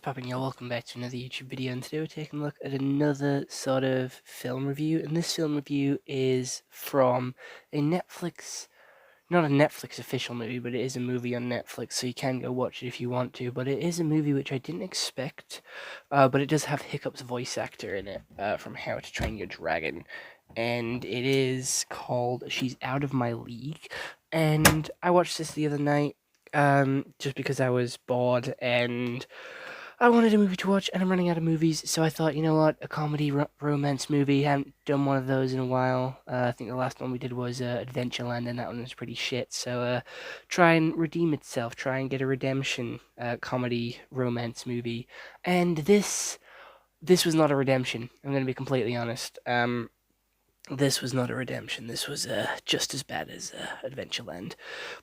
poppin', y'all? Welcome back to another YouTube video, and today we're taking a look at another sort of film review, and this film review is from a Netflix, not a Netflix official movie, but it is a movie on Netflix, so you can go watch it if you want to, but it is a movie which I didn't expect, but it does have Hiccup's voice actor in it, from How to Train Your Dragon, and it is called She's Out of My League, and I watched this the other night, just because I was bored and I wanted a movie to watch, and I'm running out of movies, so I thought, you know what, a comedy romance movie. Haven't done one of those in a while. I think the last one we did was Adventureland, and that one was pretty shit. So try and redeem itself, try and get a redemption comedy romance movie. And this was not a redemption. I'm going to be completely honest. This was not a redemption. This was just as bad as Adventureland.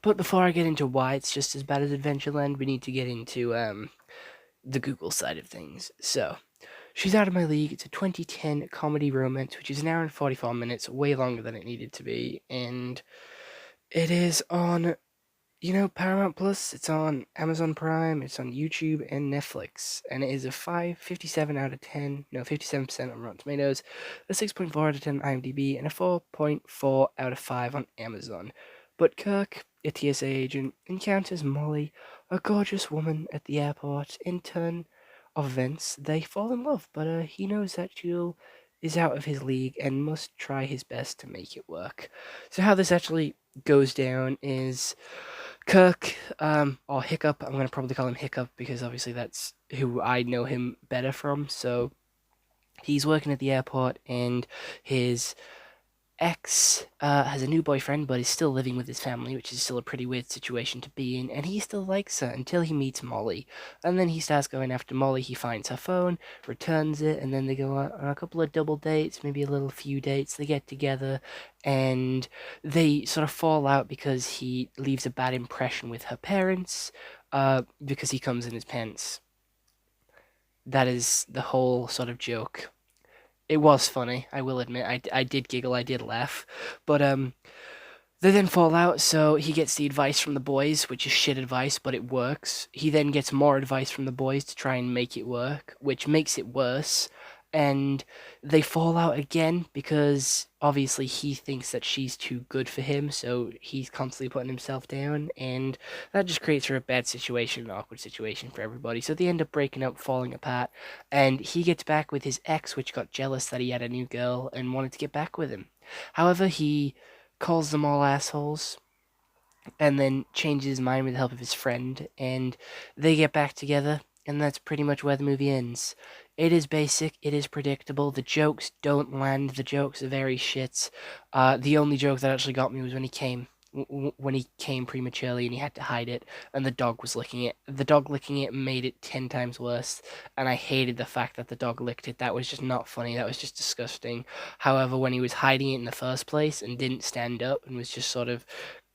But before I get into why it's just as bad as Adventureland, we need to get into the Google side of things. So, She's Out of My League. It's a 2010 comedy romance, which is an hour and 44 minutes, way longer than it needed to be. And it is on, Paramount Plus. It's on Amazon Prime. It's on YouTube and Netflix. And it is a 5.57 out of 10. No, 57% on Rotten Tomatoes. A 6.4 out of 10 on IMDb. And a 4.4 out of 5 on Amazon. But Kirk, a TSA agent, encounters Molly, a gorgeous woman at the airport. In turn of events, they fall in love, but he knows that Jewel is out of his league and must try his best to make it work. So how this actually goes down is Kirk, or Hiccup, I'm going to probably call him Hiccup because obviously that's who I know him better from, so he's working at the airport and his ex has a new boyfriend, but is still living with his family, which is still a pretty weird situation to be in, and he still likes her until he meets Molly. And then he starts going after Molly, he finds her phone, returns it, and then they go on a couple of double dates, maybe a little few dates, they get together, and they sort of fall out because he leaves a bad impression with her parents, because he comes in his pants. That is the whole sort of joke. It was funny, I will admit. I did giggle, I did laugh. But they then fall out, so he gets the advice from the boys, which is shit advice, but it works. He then gets more advice from the boys to try and make it work, which makes it worse. And they fall out again because obviously he thinks that she's too good for him, so he's constantly putting himself down, and that just creates her a bad situation, an awkward situation for everybody. So they end up breaking up, falling apart, and he gets back with his ex, which got jealous that he had a new girl and wanted to get back with him. However, he calls them all assholes, and then changes his mind with the help of his friend, and they get back together, and that's pretty much where the movie ends. It is basic, it is predictable, the jokes don't land, the jokes are very shit. The only joke that actually got me was when he came. When he came prematurely and he had to hide it, and the dog was licking it. The dog licking it made it 10 times worse, and I hated the fact that the dog licked it. That was just not funny, that was just disgusting. However, when he was hiding it in the first place and didn't stand up and was just sort of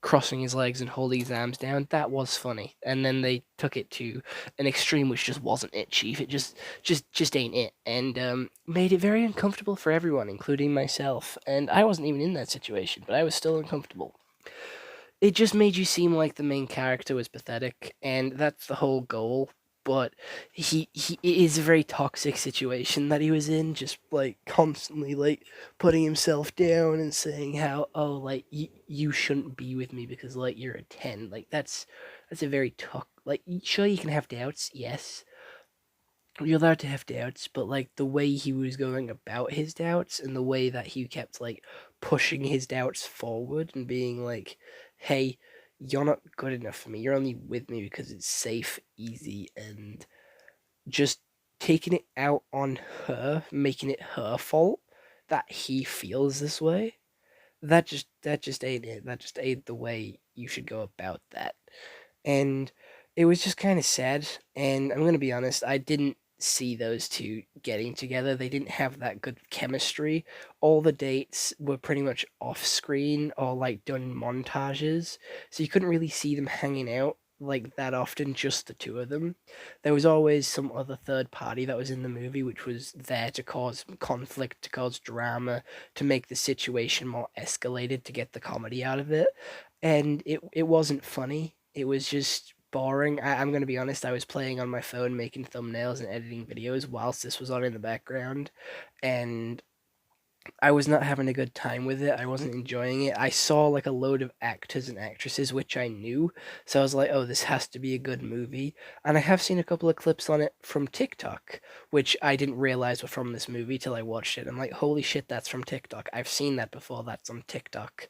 crossing his legs and holding his arms down, that was funny. And then they took it to an extreme which just wasn't it, Chief. It just ain't it, and made it very uncomfortable for everyone, including myself. And I wasn't even in that situation, but I was still uncomfortable. It just made you seem like the main character was pathetic, and that's the whole goal. But he it is a very toxic situation that he was in, just like constantly like putting himself down and saying how, oh, like you shouldn't be with me because like you're a 10. Like that's a very like, sure, you can have doubts, yes, you're allowed to have doubts, but like the way he was going about his doubts and the way that he kept like pushing his doubts forward and being like, hey, you're not good enough for me, you're only with me because it's safe, easy, and just taking it out on her, making it her fault that he feels this way. That just ain't it. That just ain't the way you should go about that. And it was just kind of sad. And I'm gonna be honest, I didn't see those two getting together. They didn't have that good chemistry. All the dates were pretty much off screen or like done in montages, so you couldn't really see them hanging out like that often, just the two of them. There was always some other third party that was in the movie which was there to cause conflict, to cause drama, to make the situation more escalated, to get the comedy out of it. And it wasn't funny. It was just boring. I'm gonna be honest. I was playing on my phone, making thumbnails and editing videos whilst this was on in the background, and I was not having a good time with it. I wasn't enjoying it. I saw like a load of actors and actresses which I knew, so I was like, "Oh, this has to be a good movie." And I have seen a couple of clips on it from TikTok, which I didn't realize were from this movie till I watched it. I'm like, "Holy shit, that's from TikTok. I've seen that before. That's on TikTok."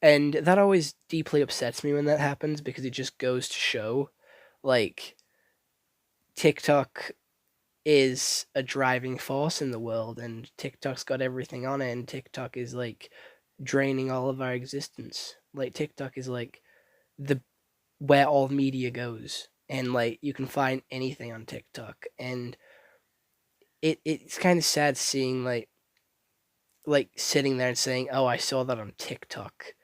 And that always deeply upsets me when that happens because it just goes to show like TikTok is a driving force in the world, and TikTok's got everything on it, and TikTok is like draining all of our existence. Like TikTok is like the where all media goes, and like you can find anything on TikTok, and it's kind of sad seeing like sitting there and saying, "Oh, I saw that on TikTok."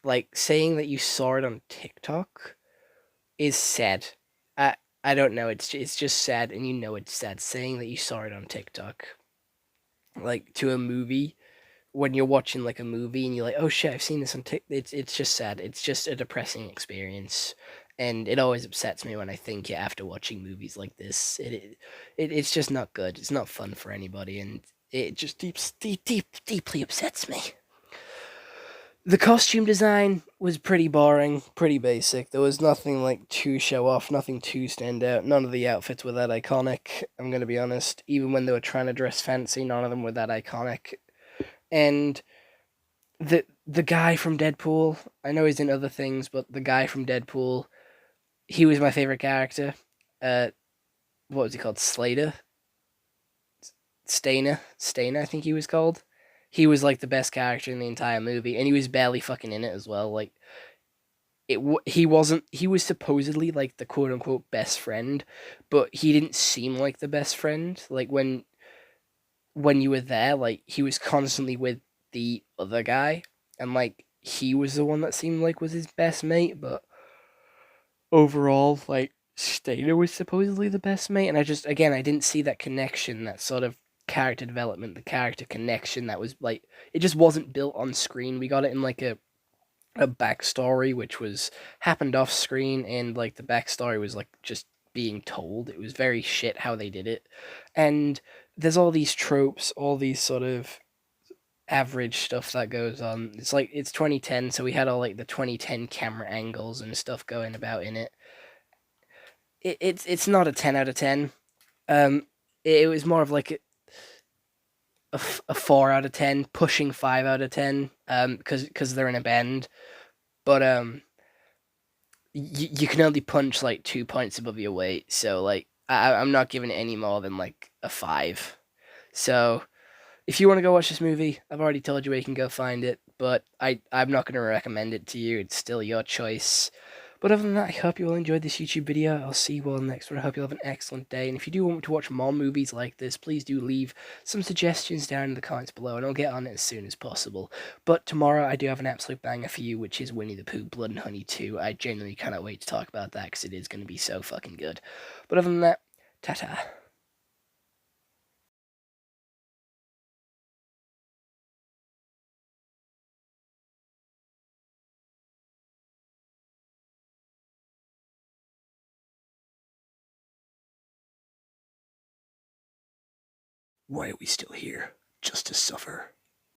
Like saying that you saw it on TikTok is sad. I I don't know. It's just sad, and you know it's sad saying that you saw it on TikTok. Like to a movie when you're watching like a movie and you're like, oh shit, I've seen this on TikTok. It's just sad. It's just a depressing experience, and it always upsets me when I think it after watching movies like this. It's just not good. It's not fun for anybody, and it just deeply upsets me. The costume design was pretty boring, pretty basic. There was nothing like too show off, nothing too stand out. None of the outfits were that iconic, I'm gonna be honest. Even when they were trying to dress fancy, none of them were that iconic. And the guy from Deadpool, I know he's in other things, but the guy from Deadpool, he was my favorite character. Uh what was he called? Slater? Stainer, I think he was called. He was like the best character in the entire movie, and he was barely fucking in it as well. Like he wasn't. He was supposedly like the quote unquote best friend, but he didn't seem like the best friend. Like when you were there, like he was constantly with the other guy, and like he was the one that seemed like was his best mate. But overall, like Stater was supposedly the best mate, and I didn't see that connection, that sort of character development, the character connection that was like it just wasn't built on screen. We got it in like a backstory which was happened off screen, and like the backstory was like just being told. It was very shit how they did it. And there's all these tropes, all these sort of average stuff that goes on. It's like it's 2010, so we had all like the 2010 camera angles and stuff going about in it. It's not a 10 out of 10. It was more of like a 4 out of 10, pushing 5 out of 10, because they're in a band. But you can only punch like 2 points above your weight, so like I'm not giving it any more than like a 5. So if you want to go watch this movie, I've already told you where you can go find it, but I'm not going to recommend it to you. It's still your choice. But other than that, I hope you all enjoyed this YouTube video. I'll see you all next one. I hope you have an excellent day. And if you do want to watch more movies like this, please do leave some suggestions down in the comments below, and I'll get on it as soon as possible. But tomorrow, I do have an absolute banger for you, which is Winnie the Pooh Blood and Honey 2. I genuinely cannot wait to talk about that because it is going to be so fucking good. But other than that, ta-ta. Why are we still here? Just to suffer.